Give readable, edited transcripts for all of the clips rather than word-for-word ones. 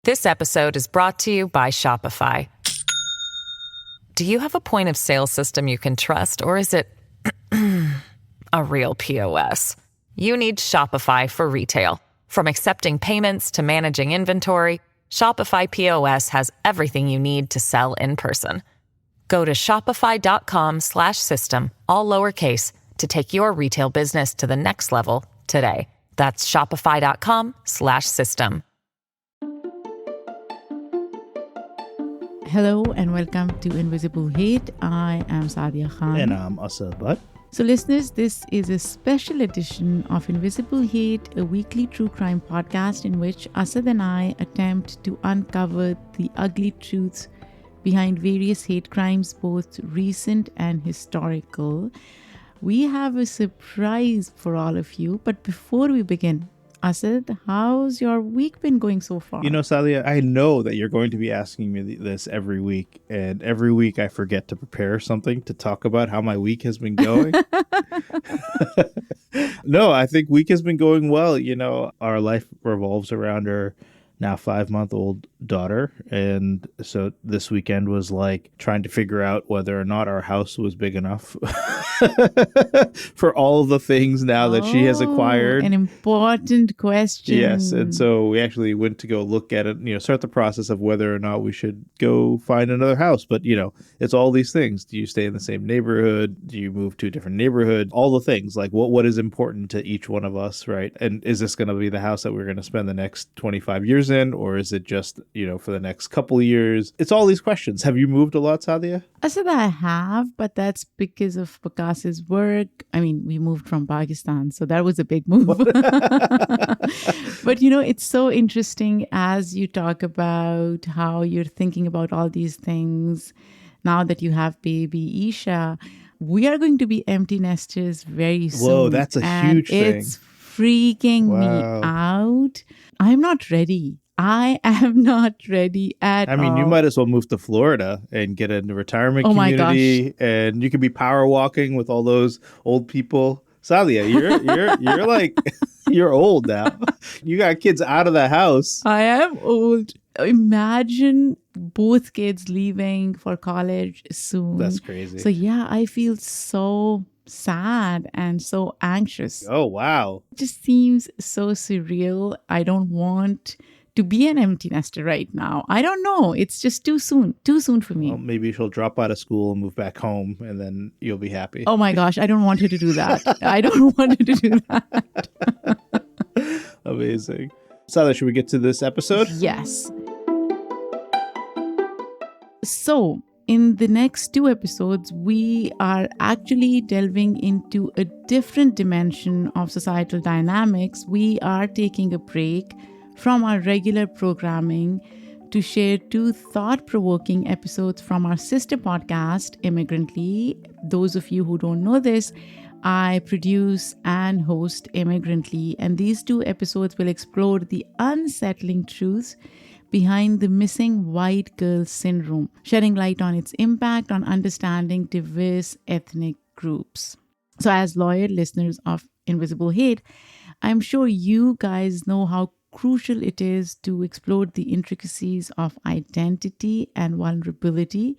This episode is brought to you by Shopify. Do you have a point of sale system you can trust, or is it a real POS? You need Shopify for retail. From accepting payments to managing inventory, Shopify POS has everything you need to sell in person. Go to shopify.com/system, all lowercase, to take your retail business to the next level today. That's shopify.com/system. Hello and welcome to Invisible Hate. I am Saadia Khan. And I'm Asad. So listeners, this is a special edition of Invisible Hate, a weekly true crime podcast in which Asad and I attempt to uncover the ugly truths behind various hate crimes, both recent and historical. We have a surprise for all of you, but before we begin, Asad, how's your week been going so far? You know, Saadia, I know that you're going to be asking me this every week, and every week I forget to prepare something to talk about how my week has been going. No, I think week has been going well. You know, our life revolves around our now 5-month-old daughter, and so this weekend was like trying to figure out whether or not our house was big enough for all the things now that she has acquired. An important question. Yes, and so we actually went to go look at it, start the process of whether or not we should go find another house. But, it's all these things. Do you stay in the same neighborhood? Do you move to a different neighborhood? All the things, like what is important to each one of us, right? And is this going to be the house that we're going to spend the next 25 years in, or is it just, for the next couple of years? It's all these questions. Have you moved a lot, Saadia? I said I have, but that's because of Pakas's work. I mean, we moved from Pakistan, so that was a big move. But, it's so interesting as you talk about how you're thinking about all these things now that you have baby Isha. We are going to be empty nesters very soon. Whoa, that's a huge thing. It's freaking me out. I'm not ready. I am not ready at all. I mean, you might as well move to Florida and get a retirement community, and you could be power walking with all those old people. Saadia, you're like, you're old now. You got kids out of the house. I am old. Imagine both kids leaving for college soon. That's crazy. So yeah, I feel so sad and so anxious. Oh, wow. It just seems so surreal. I don't want to be an empty nester right now. I don't know. It's just too soon for me. Well, maybe she'll drop out of school and move back home, and then you'll be happy. Oh my gosh, I don't want her to do that. I don't want her to do that. Amazing. Saadia, should we get to this episode? Yes. So, in the next 2 episodes, we are actually delving into a different dimension of societal dynamics. We are taking a break from our regular programming to share 2 thought-provoking episodes from our sister podcast, Immigrantly. Those of you who don't know this, I produce and host Immigrantly, and these 2 episodes will explore the unsettling truths behind the missing white girl syndrome, shedding light on its impact on understanding diverse ethnic groups. So as loyal listeners of Invisible Hate, I'm sure you guys know how crucial it is to explore the intricacies of identity and vulnerability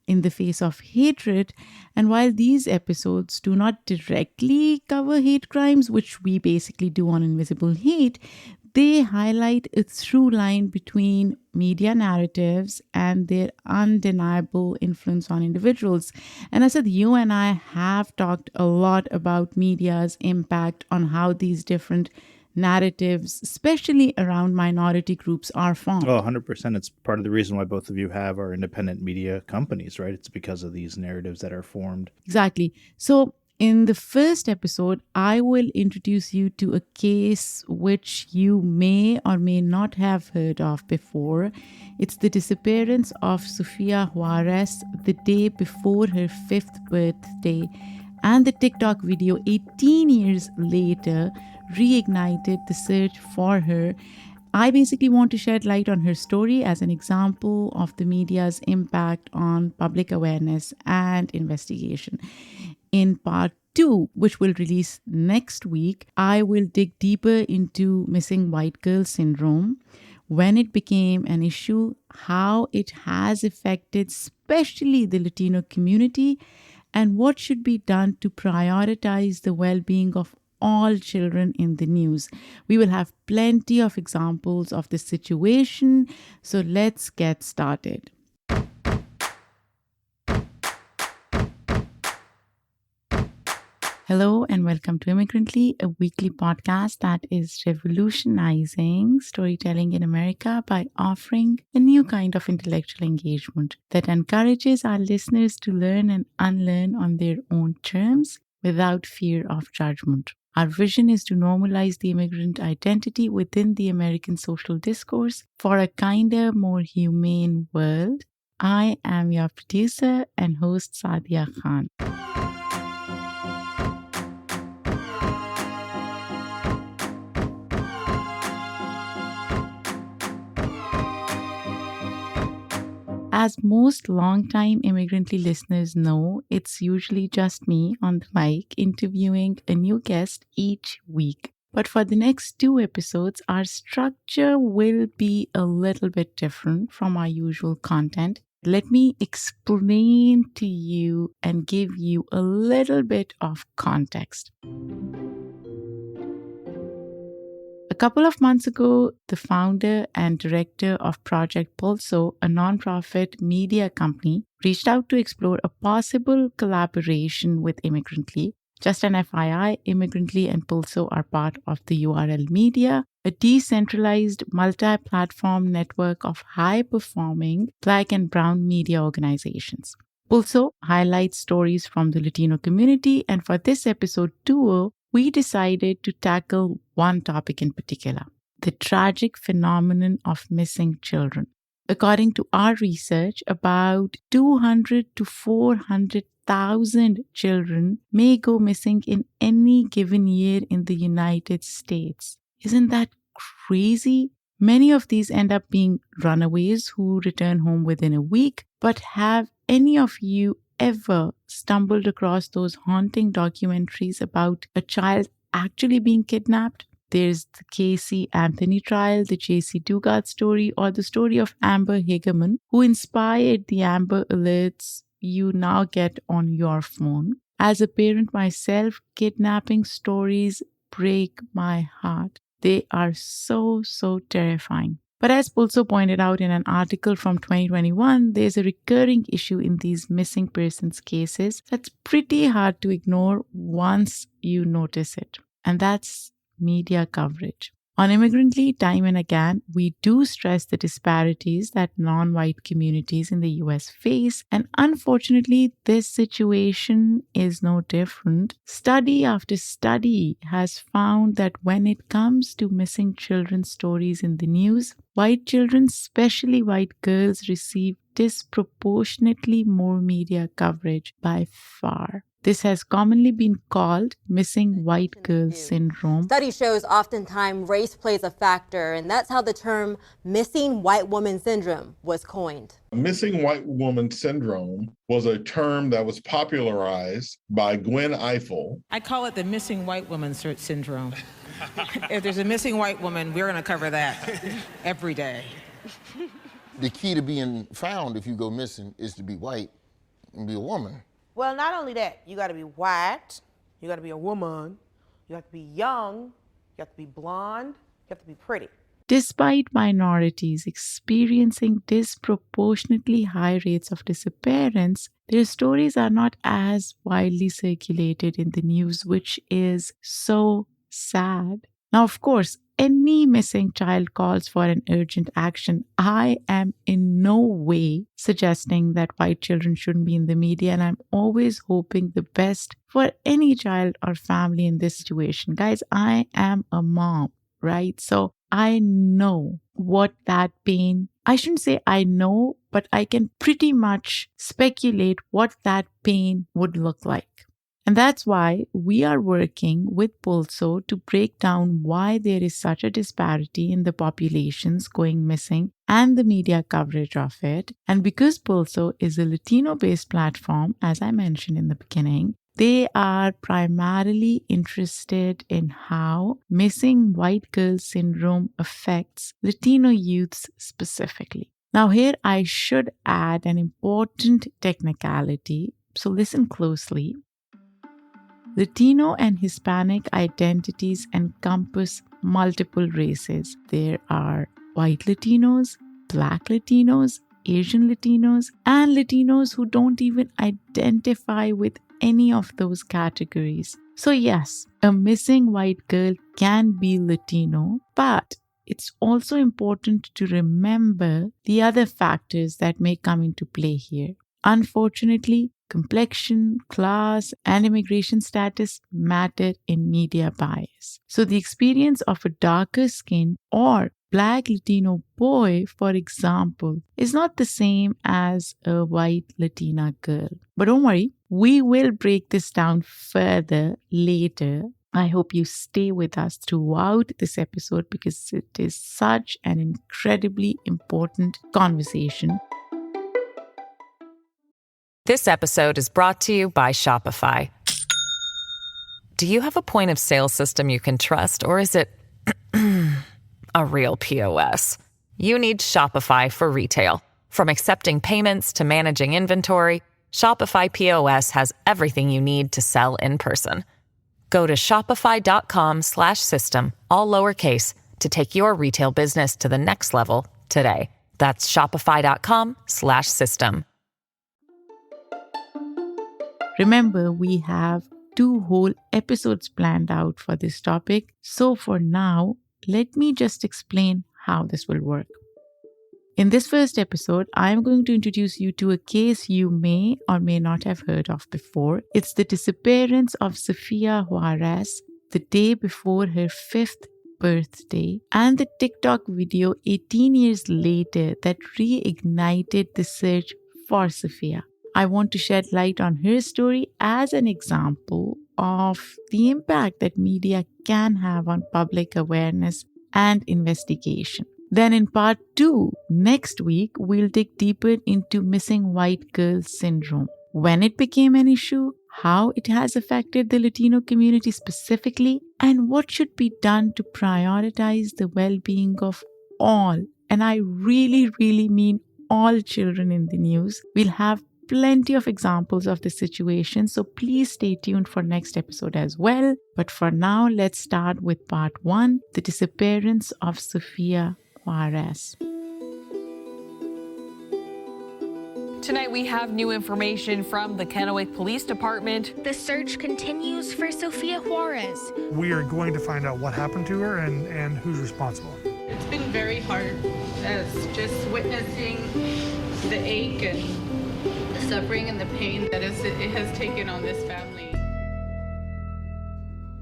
in the face of hatred. And while these episodes do not directly cover hate crimes, which we basically do on Invisible Hate, they highlight a through line between media narratives and their undeniable influence on individuals. And I said, you and I have talked a lot about media's impact on how these different narratives, especially around minority groups, are formed. Oh, 100%. It's part of the reason why both of you have our independent media companies, right? It's because of these narratives that are formed. Exactly. So in the first episode, I will introduce you to a case which you may or may not have heard of before. It's the disappearance of Sofia Juarez the day before her 5th birthday, and the TikTok video 18 years later reignited the search for her. I basically want to shed light on her story as an example of the media's impact on public awareness and investigation. In part 2, which will release next week, I will dig deeper into missing white girl syndrome, when it became an issue, how it has affected especially the Latino community, and what should be done to prioritize the well-being of all children in the news. We will have plenty of examples of the situation, so let's get started. Hello and welcome to Immigrantly, a weekly podcast that is revolutionizing storytelling in America by offering a new kind of intellectual engagement that encourages our listeners to learn and unlearn on their own terms without fear of judgment. Our vision is to normalize the immigrant identity within the American social discourse for a kinder, more humane world. I am your producer and host, Saadia Khan. As most longtime Immigrantly listeners know, it's usually just me on the mic interviewing a new guest each week. But for the next 2 episodes, our structure will be a little bit different from our usual content. Let me explain to you and give you a little bit of context. A couple of months ago, the founder and director of Project Pulso, a nonprofit media company, reached out to explore a possible collaboration with Immigrantly. Just an FYI, Immigrantly and Pulso are part of the URL Media, a decentralized multi-platform network of high-performing Black and Brown media organizations. Pulso highlights stories from the Latino community, and for this episode 2, we decided to tackle one topic in particular, the tragic phenomenon of missing children. According to our research, about 200 to 400,000 children may go missing in any given year in the United States. Isn't that crazy? Many of these end up being runaways who return home within a week, but have any of you ever stumbled across those haunting documentaries about a child actually being kidnapped? There's the Casey Anthony trial, the J.C. Dugard story, or the story of Amber Hagerman, who inspired the Amber Alerts you now get on your phone. As a parent myself, kidnapping stories break my heart. They are so terrifying. But as Pulso pointed out in an article from 2021, there's a recurring issue in these missing persons cases that's pretty hard to ignore once you notice it. And that's media coverage. On Immigrantly, time and again, we do stress the disparities that non-white communities in the US face, and unfortunately, this situation is no different. Study after study has found that when it comes to missing children's stories in the news, white children, especially white girls, receive disproportionately more media coverage by far. This has commonly been called missing white girl syndrome. Study shows oftentimes race plays a factor, and that's how the term missing white woman syndrome was coined. Missing white woman syndrome was a term that was popularized by Gwen Ifill. I call it the missing white woman syndrome. If there's a missing white woman, we're going to cover that every day. The key to being found if you go missing is to be white and be a woman. Well, not only that, you got to be white, you got to be a woman, you have to be young, you have to be blonde, you have to be pretty. Despite minorities experiencing disproportionately high rates of disappearance, their stories are not as widely circulated in the news, which is so sad. Now, of course, any missing child calls for an urgent action. I am in no way suggesting that white children shouldn't be in the media, and I'm always hoping the best for any child or family in this situation. Guys, I am a mom, right? So I know what that pain, I shouldn't say I know, but I can pretty much speculate what that pain would look like. And that's why we are working with Pulso to break down why there is such a disparity in the populations going missing and the media coverage of it. And because Pulso is a Latino-based platform, as I mentioned in the beginning, They are primarily interested in how missing white girl syndrome affects Latino youths specifically. Now, here I should add an important technicality, so listen closely. Latino and Hispanic identities encompass multiple races. There are white Latinos, Black Latinos, Asian Latinos, and Latinos who don't even identify with any of those categories. So, yes, a missing white girl can be Latino, but it's also important to remember the other factors that may come into play here. Unfortunately, complexion, class, and immigration status matter in media bias. So the experience of a darker skinned or Black Latino boy, for example, is not the same as a white Latina girl. But don't worry, we will break this down further later. I hope you stay with us throughout this episode because it is such an incredibly important conversation. This episode is brought to you by Shopify. Do you have a point of sale system you can trust, or is it a real POS? You need Shopify for retail. From accepting payments to managing inventory, Shopify POS has everything you need to sell in person. Go to shopify.com/system, all lowercase, to take your retail business to the next level today. That's shopify.com/system. Remember, we have 2 whole episodes planned out for this topic. So for now, let me just explain how this will work. In this first episode, I'm going to introduce you to a case you may or may not have heard of before. It's the disappearance of Sofia Juarez the day before her 5th birthday and the TikTok video 18 years later that reignited the search for Sofia. I want to shed light on her story as an example of the impact that media can have on public awareness and investigation. Then in part 2, next week, we'll dig deeper into missing white girl syndrome, when it became an issue, how it has affected the Latino community specifically, and what should be done to prioritize the well-being of all, and I really mean all children in the news. We'll have plenty of examples of the situation, so please stay tuned for next episode as well. But for now, let's start with part 1, the disappearance of Sofia Juarez. Tonight we have new information from the Kennewick Police Department. The search continues for Sofia Juarez. We are going to find out what happened to her and who's responsible. It's been very hard as just witnessing the ache and the suffering and the pain that it has taken on this family.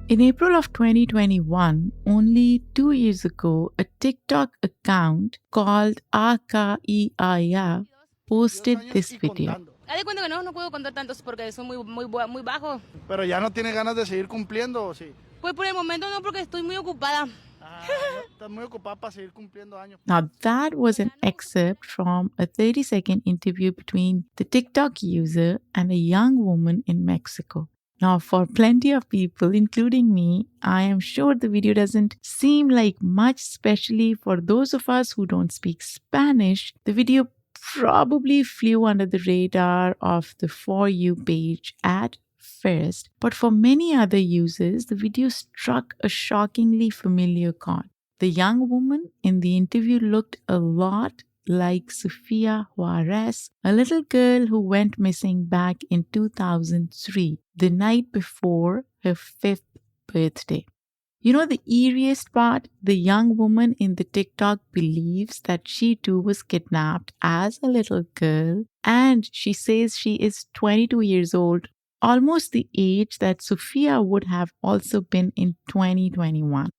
In April of 2021, only 2 years ago, a TikTok account called AKIAYA posted this video. Pero ya no tiene ganas de seguir cumpliendo, ¿sí? Pues por el momento no, porque estoy muy ocupada. Está muy ocupada para seguir cumpliendo años. Now that was an excerpt from a 30-second interview between the TikTok user and a young woman in Mexico. Now, for plenty of people, including me, I am sure the video doesn't seem like much, especially for those of us who don't speak Spanish. The video probably flew under the radar of the For You page at first, but for many other users, the video struck a shockingly familiar chord. The young woman in the interview looked a lot like Sofia Juarez, a little girl who went missing back in 2003, the night before her 5th birthday. You know the eeriest part? The young woman in the TikTok believes that she too was kidnapped as a little girl, and she says she is 22 years old, almost the age that Sofia would have also been in 2021.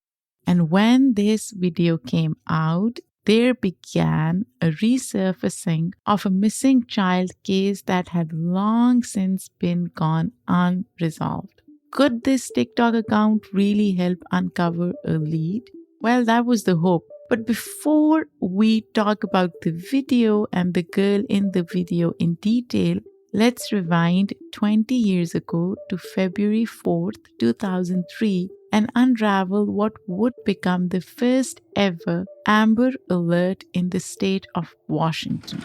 And when this video came out, there began a resurfacing of a missing child case that had long since been gone unresolved. Could this TikTok account really help uncover a lead? Well, that was the hope. But before we talk about the video and the girl in the video in detail, Let's rewind 20 years ago to February 4th, 2003 and unravel what would become the first ever Amber Alert in the state of Washington.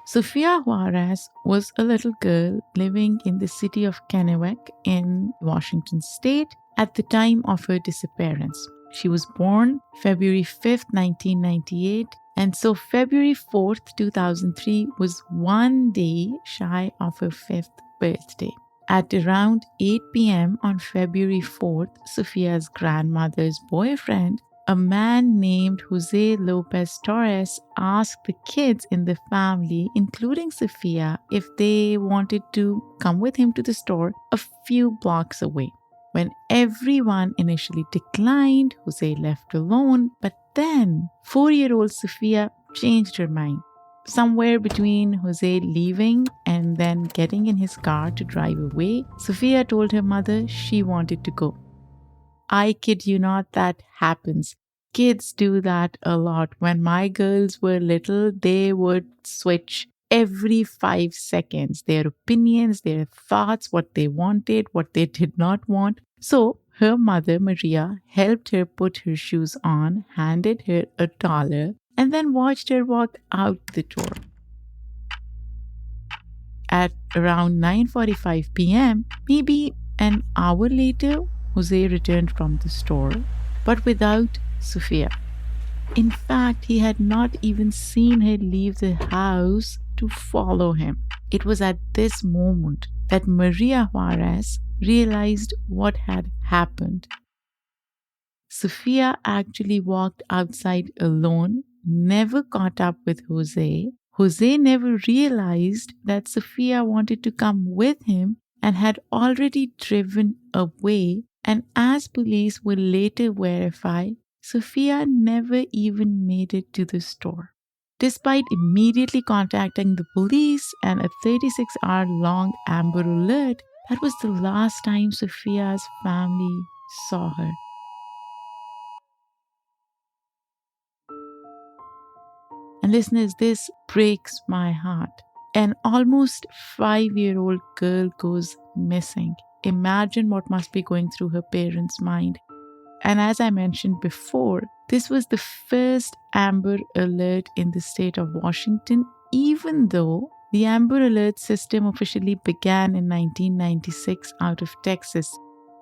Sofia Juarez was a little girl living in the city of Kennewick in Washington state at the time of her disappearance. She was born February 5th, 1998, and so February 4th, 2003 was one day shy of her 5th birthday. At around 8 p.m. on February 4th, Sofia's grandmother's boyfriend, a man named Jose Lopez Torres, asked the kids in the family, including Sofia, if they wanted to come with him to the store a few blocks away. When everyone initially declined, Jose left alone, but then 4-year-old Sofia changed her mind. Somewhere between Jose leaving and then getting in his car to drive away, Sofia told her mother she wanted to go. I kid you not, that happens. Kids do that a lot. When my girls were little, they would switch every 5 seconds. Their opinions, their thoughts, what they wanted, what they did not want. So her mother, Maria, helped her put her shoes on, handed her $1, and then watched her walk out the door. At around 9:45 p.m., maybe an hour later, Jose returned from the store, but without Sofia. In fact, he had not even seen her leave the house to follow him. It was at this moment that Maria Juarez realized what had happened. Sofia actually walked outside alone, never caught up with Jose. Jose never realized that Sofia wanted to come with him and had already driven away. And as police will later verify, Sofia never even made it to the store. Despite immediately contacting the police and a 36-hour-long Amber Alert, that was the last time Sofia's family saw her. And listeners, this breaks my heart. An almost 5-year-old girl goes missing. Imagine what must be going through her parents' mind. And as I mentioned before, this was the first Amber Alert in the state of Washington, even though the Amber Alert system officially began in 1996 out of Texas.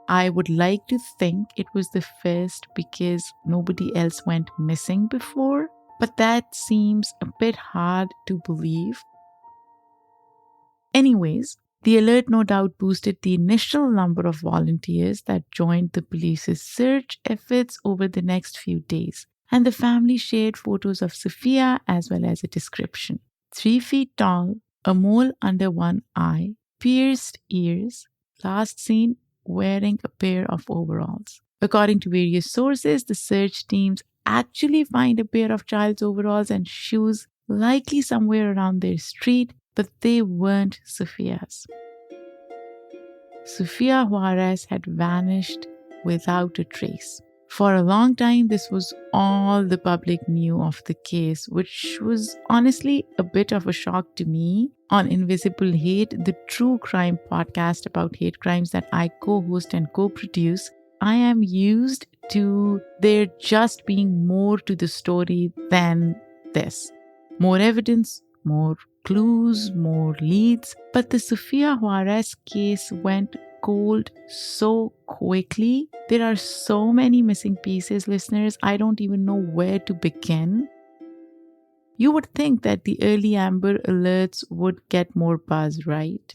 I would like to think it was the first because nobody else went missing before, but that seems a bit hard to believe. Anyways, the alert no doubt boosted the initial number of volunteers that joined the police's search efforts over the next few days, and the family shared photos of Sofia as well as a description. 3 feet tall, a mole under one eye, pierced ears, last seen wearing a pair of overalls. According to various sources, the search teams actually find a pair of child's overalls and shoes likely somewhere around their street, but they weren't Sofia's. Sofia Juarez had vanished without a trace. For a long time, this was all the public knew of the case, which was honestly a bit of a shock to me. On Invisible Hate, the true crime podcast about hate crimes that I co-host and co-produce, I am used to there just being more to the story than this. More evidence, more clues, more leads. But the Sofia Juarez case went cold so quickly. There are so many missing pieces, listeners. I don't even know where to begin. You would think that the early Amber Alerts would get more buzz, right?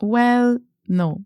Well, no.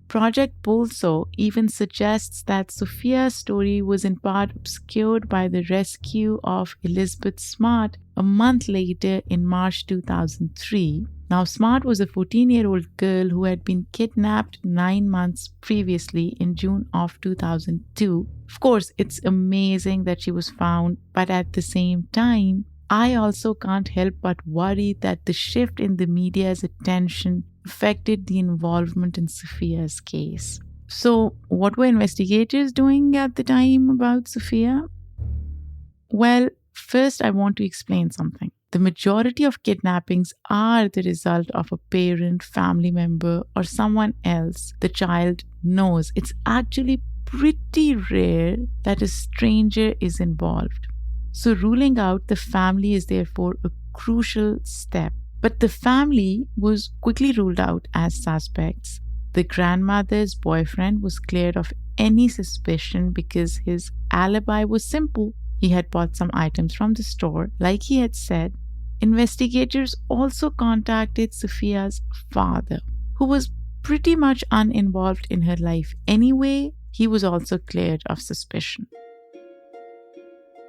Project Bolso even suggests that Sofia's story was in part obscured by the rescue of Elizabeth Smart a month later in March 2003. Now, Smart was a 14-year-old girl who had been kidnapped 9 months previously in June of 2002. Of course, it's amazing that she was found, but at the same time, I also can't help but worry that the shift in the media's attention affected the involvement in Sofia's case. So, what were investigators doing at the time about Sofia? Well, first I want to explain something. The majority of kidnappings are the result of a parent, family member, or someone else the child knows. It's actually pretty rare that a stranger is involved. So ruling out the family is therefore a crucial step. But the family was quickly ruled out as suspects. The grandmother's boyfriend was cleared of any suspicion because his alibi was simple. He had bought some items from the store, like he had said. Investigators also contacted Sophia's father, who was pretty much uninvolved in her life anyway. He was also cleared of suspicion.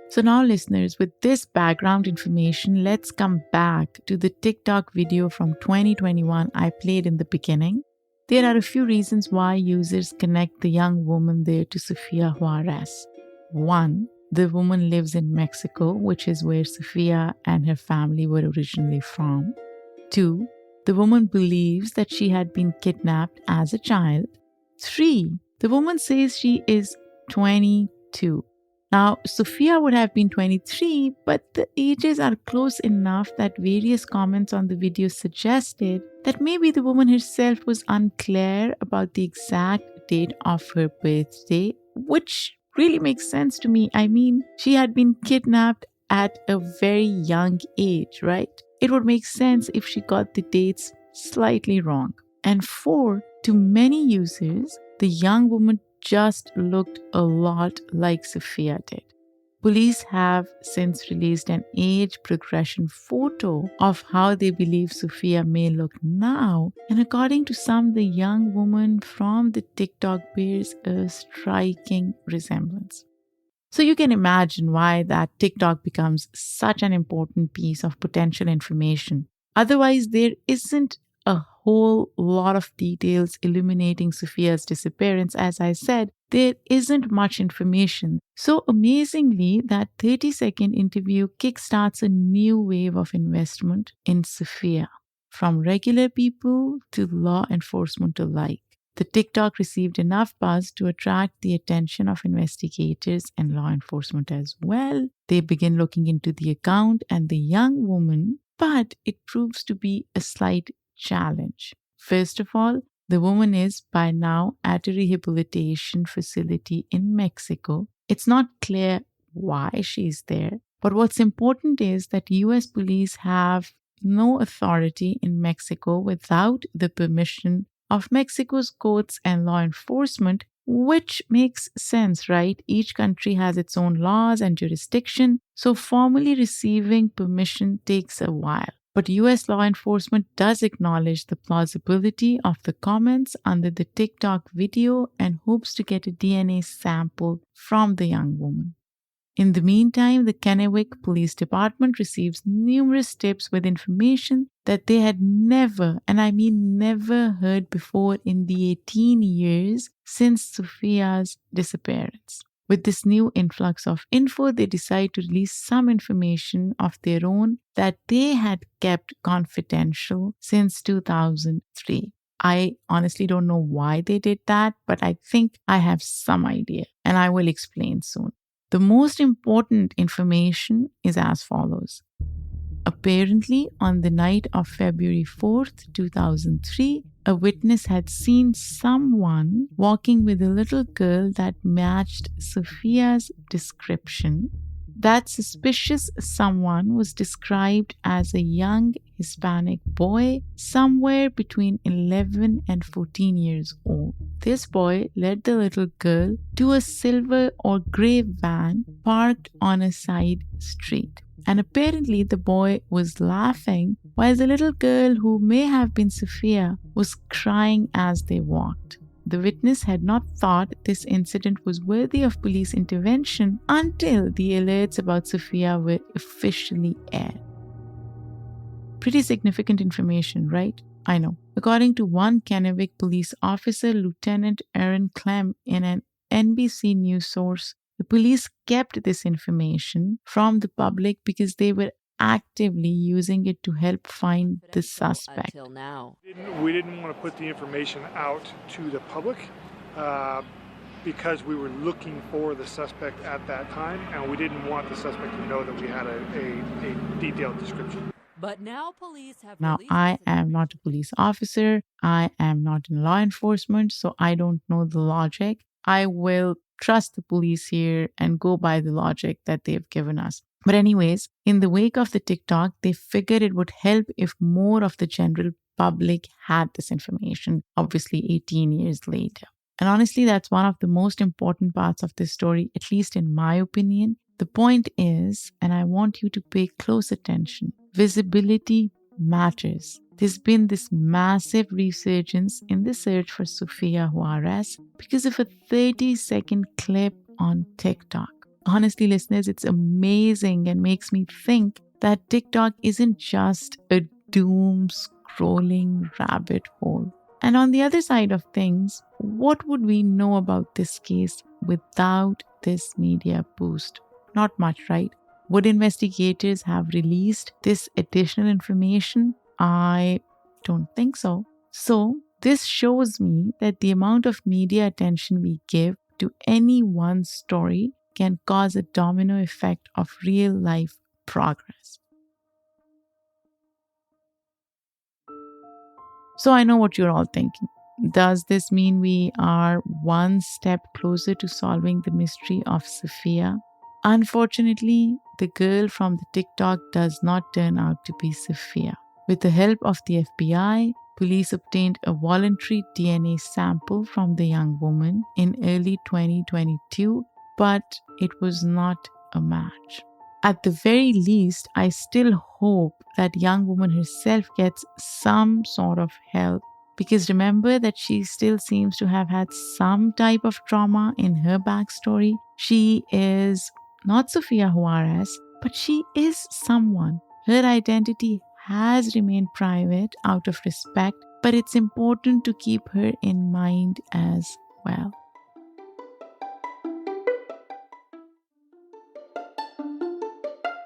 So now, listeners, with this background information, let's come back to the TikTok video from 2021 I played in the beginning. There are a few reasons why users connect the young woman there to Sofia Juarez. 1. The woman lives in Mexico, which is where Sofia and her family were originally from. 2. The woman believes that she had been kidnapped as a child. 3. The woman says she is 22. Now, Sofia would have been 23, but the ages are close enough that various comments on the video suggested that maybe the woman herself was unclear about the exact date of her birthday, which really makes sense to me. I mean, she had been kidnapped at a very young age, right? It would make sense if she got the dates slightly wrong. And 4, to many users, the young woman just looked a lot like Sofia did. Police have since released an age progression photo of how they believe Sofia may look now, and according to some, the young woman from the TikTok bears a striking resemblance. So you can imagine why that TikTok becomes such an important piece of potential information. Otherwise, there isn't a whole lot of details illuminating Sofia's disappearance. As I said, there isn't much information. So amazingly, that 30-second interview kickstarts a new wave of investment in Sofia, from regular people to law enforcement alike. The TikTok received enough buzz to attract the attention of investigators and law enforcement as well. They begin looking into the account and the young woman, but it proves to be a slight challenge. First of all, the woman is by now at a rehabilitation facility in Mexico. It's not clear why she's there, but what's important is that US police have no authority in Mexico without the permission of Mexico's courts and law enforcement, which makes sense, right? Each country has its own laws and jurisdiction, so formally receiving permission takes a while. But US law enforcement does acknowledge the plausibility of the comments under the TikTok video and hopes to get a DNA sample from the young woman. In the meantime, the Kennewick Police Department receives numerous tips with information that they had never, and I mean never, heard before in the 18 years since Sofia's disappearance. With this new influx of info, they decide to release some information of their own that they had kept confidential since 2003. I honestly don't know why they did that, but I think I have some idea, and I will explain soon. The most important information is as follows. Apparently, on the night of February 4th, 2003, a witness had seen someone walking with a little girl that matched Sofia's description. That suspicious someone was described as a young Hispanic boy, somewhere between 11 and 14 years old. This boy led the little girl to a silver or gray van parked on a side street. And apparently the boy was laughing while the little girl, who may have been Sofia, was crying as they walked. The witness had not thought this incident was worthy of police intervention until the alerts about Sofia were officially aired. Pretty significant information, right? I know. According to one Kennewick police officer, Lieutenant Aaron Clem, in an NBC News source, the police kept this information from the public because they were actively using it to help find the suspect. Until now. We didn't want to put the information out to the public because we were looking for the suspect at that time, and we didn't want the suspect to know that we had a detailed description. But now police have Now, released I am not a police officer. I am not in law enforcement, so I don't know the logic. I will trust the police here and go by the logic that they've given us. But anyways, in the wake of the TikTok, they figured it would help if more of the general public had this information, obviously 18 years later. And honestly, that's one of the most important parts of this story, at least in my opinion. The point is, and I want you to pay close attention, visibility matters. There's been this massive resurgence in the search for Sofia Juarez because of a 30-second clip on TikTok. Honestly, listeners, it's amazing and makes me think that TikTok isn't just a doom scrolling rabbit hole. And on the other side of things, what would we know about this case without this media boost? Not much, right? Would investigators have released this additional information? I don't think so. So, this shows me that the amount of media attention we give to any one story can cause a domino effect of real life progress. So I know what you're all thinking. Does this mean we are one step closer to solving the mystery of Sofia? Unfortunately, the girl from the TikTok does not turn out to be Sofia. With the help of the FBI, police obtained a voluntary DNA sample from the young woman in early 2022, but it was not a match. At the very least, I still hope that young woman herself gets some sort of help, because remember that she still seems to have had some type of trauma in her backstory. She is not Sofia Juarez, but she is someone. Her identity has remained private out of respect, but it's important to keep her in mind as well.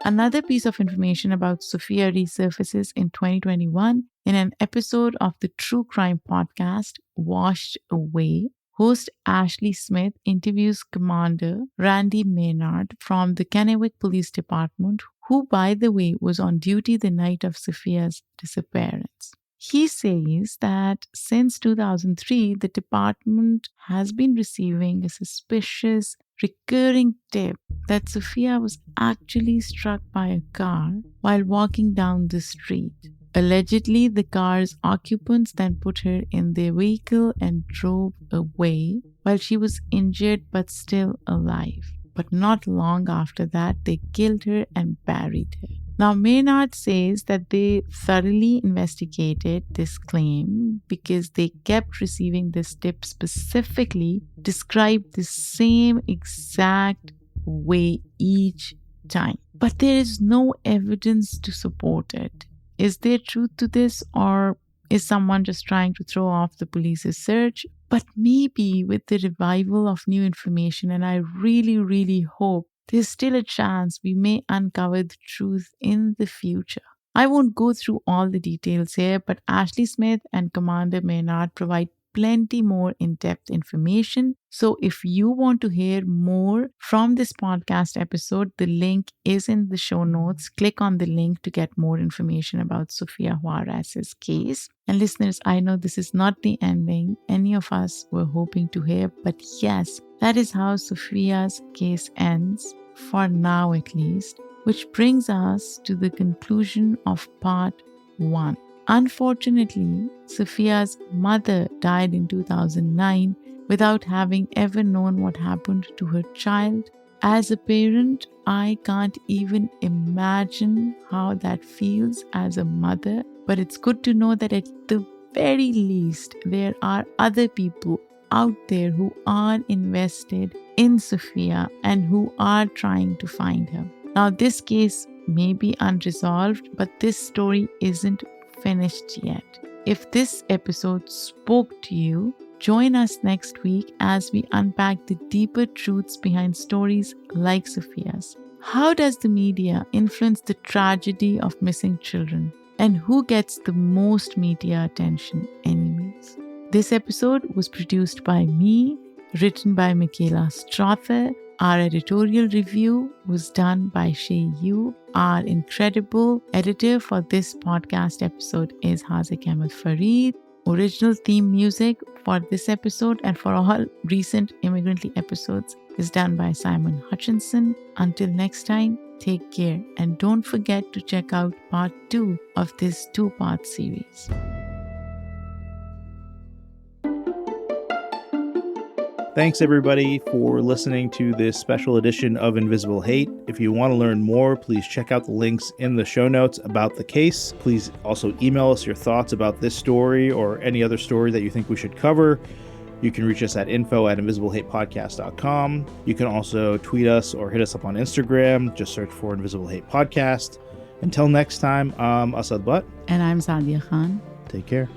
Another piece of information about Sofia resurfaces in 2021 in an episode of the true crime podcast Washed Away. Host Ashley Smith interviews Commander Randy Maynard from the Kennewick Police Department, who, by the way, was on duty the night of Sofia's disappearance. He says that since 2003, the department has been receiving a suspicious, recurring tip that Sofia was actually struck by a car while walking down the street. Allegedly, the car's occupants then put her in their vehicle and drove away while she was injured but still alive. But not long after that, they killed her and buried her. Now, Maynard says that they thoroughly investigated this claim because they kept receiving this tip specifically described the same exact way each time. But there is no evidence to support it. Is there truth to this, or is someone just trying to throw off the police's search? But maybe with the revival of new information, and I really, really hope there's still a chance we may uncover the truth in the future. I won't go through all the details here, but Ashley Smith and Commander Maynard provide plenty more in-depth information. So if you want to hear more from this podcast episode, the link is in the show notes. Click on the link to get more information about Sofia Juarez's case. And listeners, I know this is not the ending any of us were hoping to hear, but yes, that is how Sofia's case ends, for now at least, which brings us to the conclusion of part 1. Unfortunately, Sofia's mother died in 2009 without having ever known what happened to her child. As a parent, I can't even imagine how that feels as a mother, but it's good to know that at the very least, there are other people out there who are invested in Sofia and who are trying to find her. Now, this case may be unresolved, but this story isn't finished yet. If this episode spoke to you, join us next week as we unpack the deeper truths behind stories like Sofia's. How does the media influence the tragedy of missing children? And who gets the most media attention anyways? This episode was produced by me, written by Michaela Strother. Our editorial review was done by Shay Yu. Our incredible editor for this podcast episode is Hazik Ahmed Fareed. Original theme music for this episode and for all recent Immigrantly episodes is done by Simon Hutchinson. Until next time, take care and don't forget to check out part 2 of this 2-part series. Thanks, everybody, for listening to this special edition of Invisible Hate. If you want to learn more, please check out the links in the show notes about the case. Please also email us your thoughts about this story or any other story that you think we should cover. You can reach us at info@invisiblehatepodcast.com. You can also tweet us or hit us up on Instagram. Just search for Invisible Hate Podcast. Until next time, I'm Asad Butt. And I'm Saadia Khan. Take care.